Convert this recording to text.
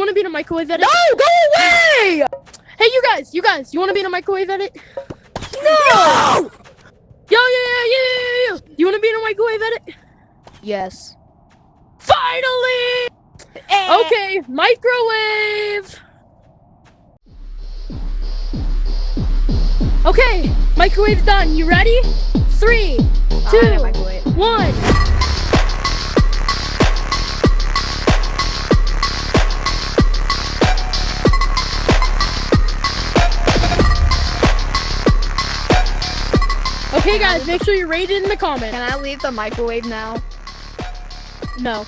want to be in a microwave edit? No, go away! Hey, you guys, you want to be in a microwave edit? No! Yo. You want to be in a microwave edit? Yes. Finally! Okay, microwave! Okay, microwave done. You ready? 3, 2, Microwave. 1. Okay, guys, make sure you rate it in the comments. Can I leave the microwave now? No.